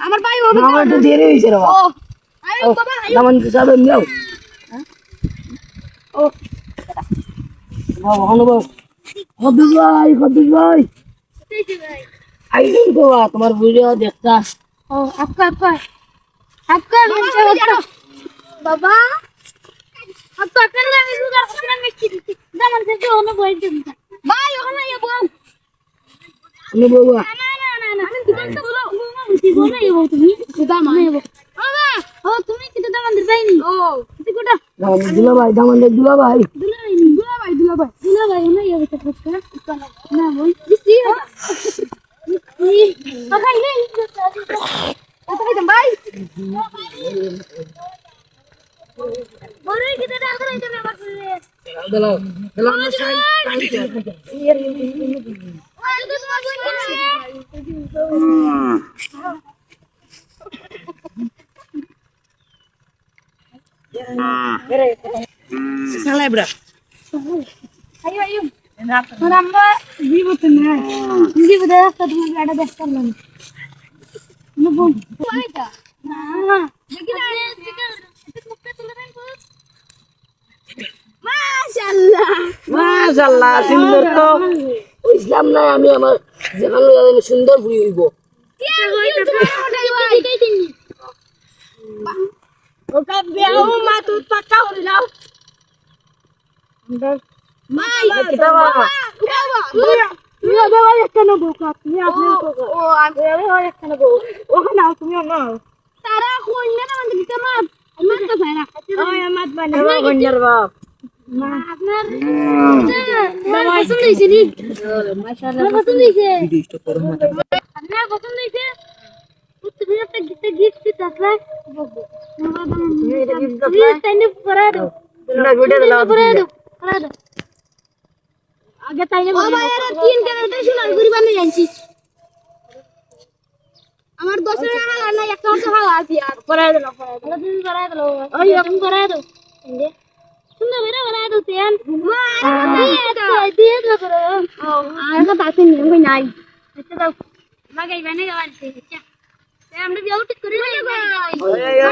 আমার ভাই আমার তো দেরি হইছে রে বাবা আরে বাবা নামান যাবে নিও ও বাবা অনুভব কদ্দুস ভাই আইলেন তো তোমার ভিডিও দেখতা ও आपका बाबा आपका कर ले लुगा अपना मिट्टी दामन से जो होने बोल दे भाई होना ये बोल অনুভব ना আমি দুকান তো বলো মুতি বলো ये बोल তুমি দাম আনে বাবা ও তুমি কি দাম আনতে পাইনি ও তুই কোটা দুলা ভাই দামান দে দুলা ভাই না ये बता सकते ना बोल दिसी बाबा ले आता भाई बोरे कितने डाल कर इधर आवाज দাও না সাই সালাই bro ayo আমরা জীবত না জীবত রাস্তা তুমি গাড়ি বেশ করলাম নুবো কয়টা না দেখি না মুখটা তুলে দেন মাশাআল্লাহ সুন্দর তো ইসলাম নাই আমি আমার যেখানে সুন্দর বুড়ি হইব ওকা বিয়াও মা তো পাকা হই নাও মাই কিতাবা তুমি বাবা একটা নেবো আপনি আপনি ও আমি একটা নেবো ওখানে নাও তুমি নাও তারা কোন না মানে দিতে মাপ আমার তো ভাইরা ওই আমার বানে গঞ্জার বাপ আপনার বাবা পছন্দ হইছে নি মাশাআল্লাহ পছন্দ হইছে ভিডিও স্টপ করো মাথা আপনার পছন্দ হইছে তুমি একটা গিফট দিতে আসলে বলবো এটা গিফট দাও তাইনে করে দাও না ভিডিও দাও করে দাও আগে তাইনে ও ভাই এর 3 টাকা সোনার গুড়ি বানিয়ে আনছি আমার 10 টাকা না একটা অটো হাওয়া আছে আর করে দাও তুমি করে দাও ওই তুমি করে দাও ইন্দে সুন্দর করে করে দাও তেন দিয়ে দাও করে আর का बात नहीं कोई নাই আচ্ছা দাও মাগাই বানে গাওয়াছে আচ্ছা তে আমরা বিয়ে ঠিক করে না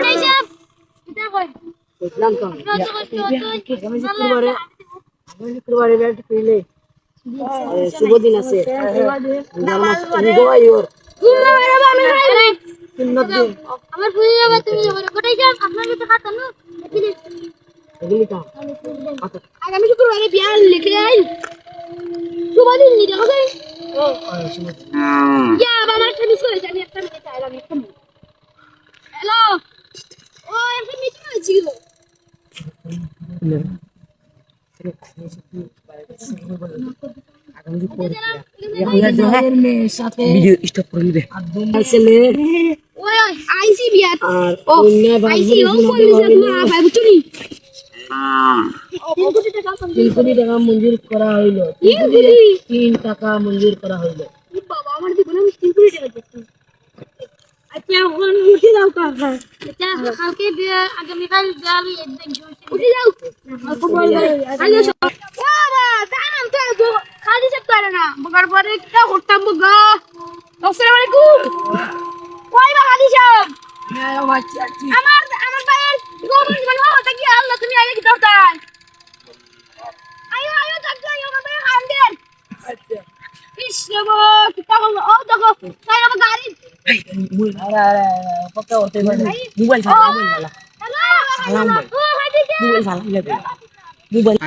ভাই সব এটা কই ইসলাম তো আমি শুক্রবারে ব্যাট পেলে শুভ দিন আছে আমার বুঝে যাবে তুমি কোথায় যাও আপনার কাছে খাতা না আগামী শুক্রবারে বিয়া লিখে আই শুভ দিন নি দেখো ইয়া বাবা তুমি সরে যাবি একটা মিনিট চাইলাম একটা মিনিট হ্যালো ও একটা মিটিং হয়েছিল ভিডিও স্টপ করে দিবে আসলে ওই আইসি বিয়া আর ও আইসি ও পুলিশ মা ভাই বুঝুনি 3 কোটি টাকা মঞ্জুর করা হইল 3 টাকা মঞ্জুর করা হইল বাবা আমার জীবনে আমি 3 কোটি টাকা দিচ্ছি আচ্ছা ওখানে উঠে যাও কাকা আচ্ছা কালকে আগামী কাল যাবি একদিন উঠে যাও আইলো বাবা দাঁড়ান তো খালি সব করে না বগার পরে একটা হটতাম বগা আসসালামু আলাইকুম কই বা খালি সব আমার ভাইয়ের গভর্নমেন্ট মানে হতা কি আল্লাহ তুমি আগে কি দরকার আয়ো তাকলা আয়ো বাবা খান দেন আচ্ছা কৃষ্ণ গো কিতা বল ও দেখো তাই আমার গাড়ি পক্কা হতে পারে মোবাইল চালা সালাম ভাই মোবাইল সালাম লাগে মোবাইল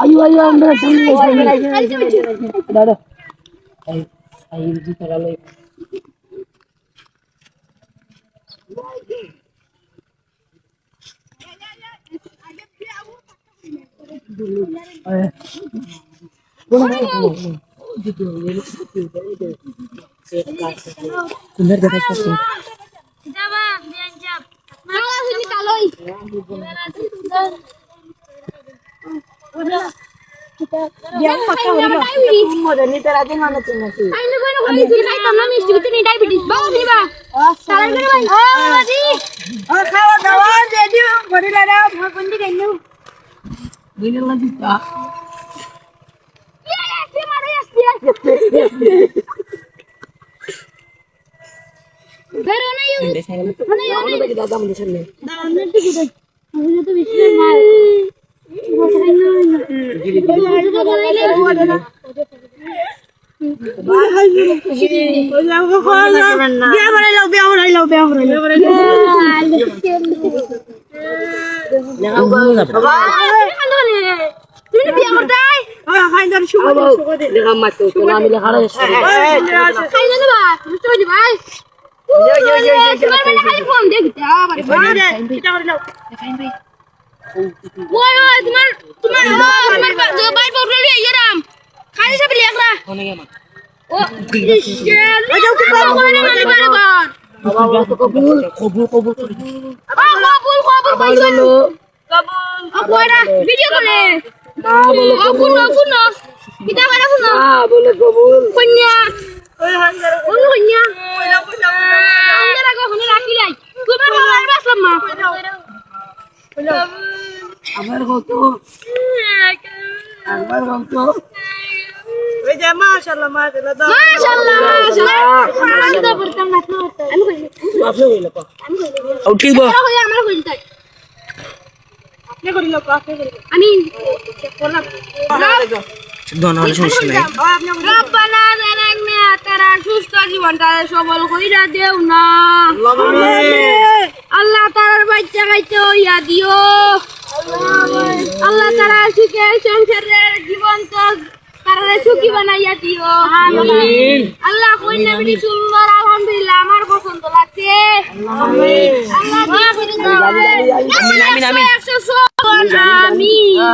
আয়ো আমরা দাদা আই জি তারালে कुंदर देखा सकते हैं जावा बेंजब माला से निकालो yang pakai ini modern ini terada mana cina sih ayo kono kono sini kai tamna misti bitini diabetes bawa sini ba salar kene bhai madi খাওয়া দাওয়া ready body lada bhagon di gainu ini lagi tak ya si mare ya দাদা আমাদের সামনে video করে kita kada kuno boleh kabul punya punya anda ko hone rakhi lai তোমার বাবার বাসলাম মা আমার কত ওই যে মাশাআল্লাহ মাশাআল্লাহ আমি তো বলতাম না আমি কই আপনি কইলা পা উঠিব আমার কই তাই আপনি করিল আপনি করিল আমি চেক করলাম দোনো সমস্যা নাই রব্বানা জানানা তারা সুস্থ জীবনটা সবল কইরা দেও না আল্লাহ তাআলার বাচ্চা খাইতে হইয়া দিও আল্লাহ তাআলা সুখে সংসারের জীবন তো তারা সুখী বানাইয়া দিও আমিন আল্লাহ কই নবী সুন্দর আলহামদুলিল্লাহ আমার পছন্দ লাগছে আমিন আল্লাহ আমিন আমিন আমিন আমিন